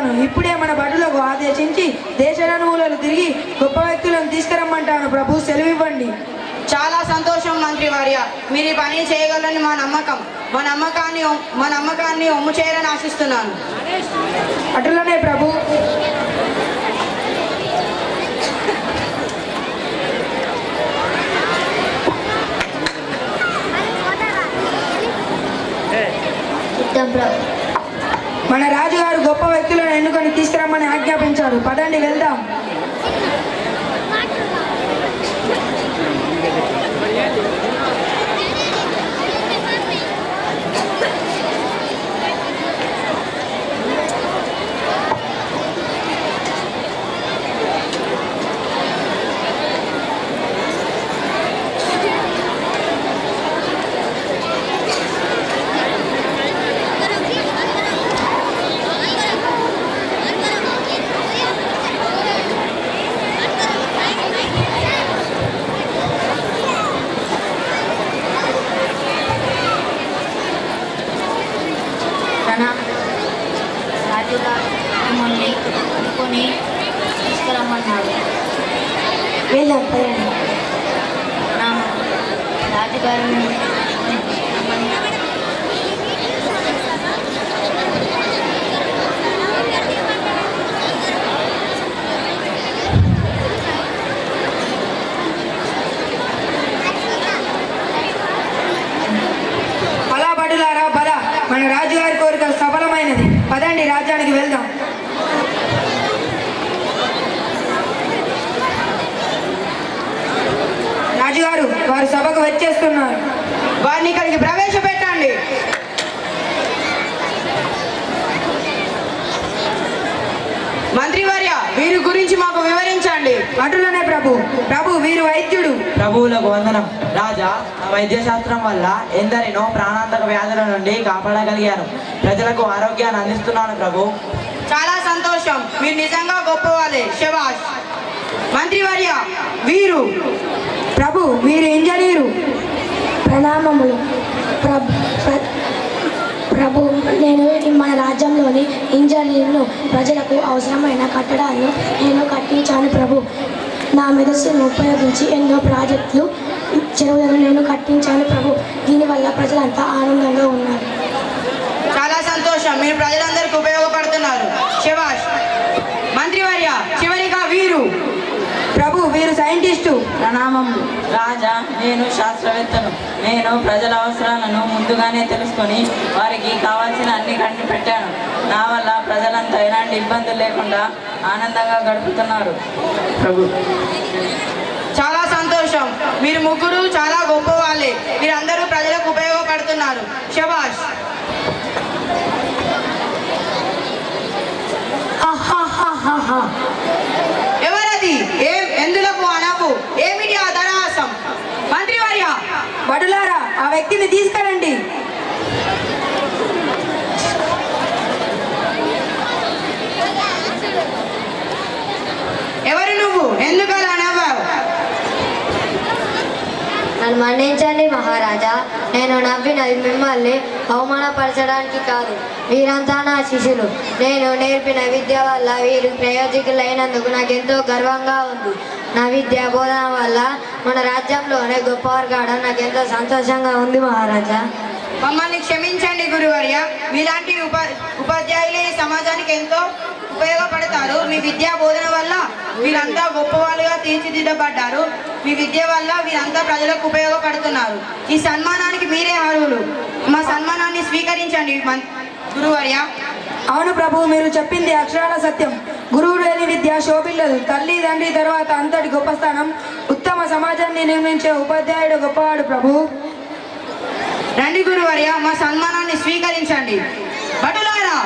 చేస్తాను. ఇప్పుడే మన బడులకు ఆదేశించి దేశ నలుమూలలు తిరిగి గొప్ప వ్యక్తులను తీసుకురమ్మంటాను ప్రభు. సెలవివ్వండి. చాలా సంతోషం మంత్రివర్య, మీరు ఈ పని చేయగలని మా నమ్మకాన్ని ఒమ్ము చేయరని ఆశిస్తున్నాను. అటులనే ప్రభు. మన రాజుగారు గొప్ప వ్యక్తులను ఎన్నుకొని తీసుకురమ్మని ఆజ్ఞాపించారు. పదండి వెళ్దాం. మిమ్మల్ని అనుకొని తీసుకురమ్మన్నాడు. వెళ్దాం. రాజుగారిని బలా బడులారా బల, మన రాజుగారి కోరిక సఫలమైనది. పదండి రాజ్యానికి వెళ్దాం. రాజుగారు వారు సభకు వచ్చేస్తున్నారు. వారిని ఇక్కడికి ప్రవేశపెట్టండి. మంత్రివర్య, వీరి గురించి మాకు వివరించండి. అటులనే ప్రభు. ప్రభు వీరు వైద్యుడు. ప్రభువులకు వందనం. రాజా, వైద్య శాస్త్రం వల్ల ఎందరినో ప్రాణాంతక వ్యాధుల నుండి కాపాడగలిగాను. ప్రజలకు ఆరోగ్యాన్ని అందిస్తున్నాను ప్రభు. చాలా సంతోషం, మీరు నిజంగా గొప్పవాళ్ళే. శభాష్. మంత్రివర్య, వీరు ప్రభు వీరు ఇంజనీరు. ప్రణామములు ప్రభు. నేను మన రాజ్యంలోని ఇంజనీర్ను. ప్రజలకు అవసరమైన కట్టడాలను నేను కట్టించాను ప్రభు. నా మెదస్సును ఉపయోగించి ఎన్నో ప్రాజెక్టులు, చెరువులను నేను కట్టించాను ప్రభు. దీనివల్ల ప్రజలంతా ఆనందంగా ఉన్నారు. చాలా సంతోషం, మీరు ప్రజలందరికీ ఉపయోగపడుతున్నారు. శభాష్. మంత్రివర్య, చివరిగా వీరు ప్రభు వీరు సైంటిస్టు. ప్రణామములు. రాజా, నేను శాస్త్రవేత్తను. నేను ప్రజల అవసరాలను ముందుగానే తెలుసుకొని వారికి కావాల్సిన అన్ని కనిపెట్టాను. నా వల్ల ప్రజలంతా ఎలాంటి ఇబ్బందులు లేకుండా ఆనందంగా గడుపుతున్నారు ప్రభు. చాలా సంతోషం, మీరు ముగ్గురు చాలా గొప్ప వాళ్ళే. మీరందరూ ప్రజలకు ఉపయోగపడుతున్నారు. శభాష్. ఎవరది? ఎందులకు అనవు? ఏమిటి ఆ ధరాసం? మంత్రివర్య, బడులారా ఆ వ్యక్తిని తీసుకురండి. ఎవరు నువ్వు? ఎందుకు అలా నవ్వావు? నన్ను మన్నించండి మహారాజా. నేను నవ్వినది మిమ్మల్ని అవమానపరచడానికి కాదు. వీరంతా నా శిష్యులు. నేను నేర్పిన విద్య వల్ల వీరు ప్రయోజకులైనందుకు నాకెంతో గర్వంగా ఉంది. నా విద్య బోధన వల్ల మన రాజ్యంలోనే గొప్పవారు కావడం నాకెంతో సంతోషంగా ఉంది మహారాజా. మమ్మల్ని క్షమించండి గురువర్య. మీలాంటి ఉపాధ్యాయులే ఈ సమాజానికి ఎంతో ఉపయోగపడతారు. మీ విద్యా బోధన వల్ల వీరంతా గొప్పవాళ్ళుగా తీర్చిదిద్దబడ్డారు. మీ విద్య వల్ల వీరంతా ప్రజలకు ఉపయోగపడుతున్నారు. ఈ సన్మానానికి మీరే అర్హులు. మా సన్మానాన్ని స్వీకరించండి గురువర్య. అవును ప్రభు, మీరు చెప్పింది అక్షరాల సత్యం. గురువు లేని విద్య శోభిల్లదు. తల్లి తండ్రి తర్వాత అంతటి గొప్ప స్థానం ఉత్తమ సమాజాన్ని నిర్మించే ఉపాధ్యాయుడు గొప్పవాడు ప్రభు. రండి గురువర్య, మా సన్మానాన్ని స్వీకరించండి. భటులారా,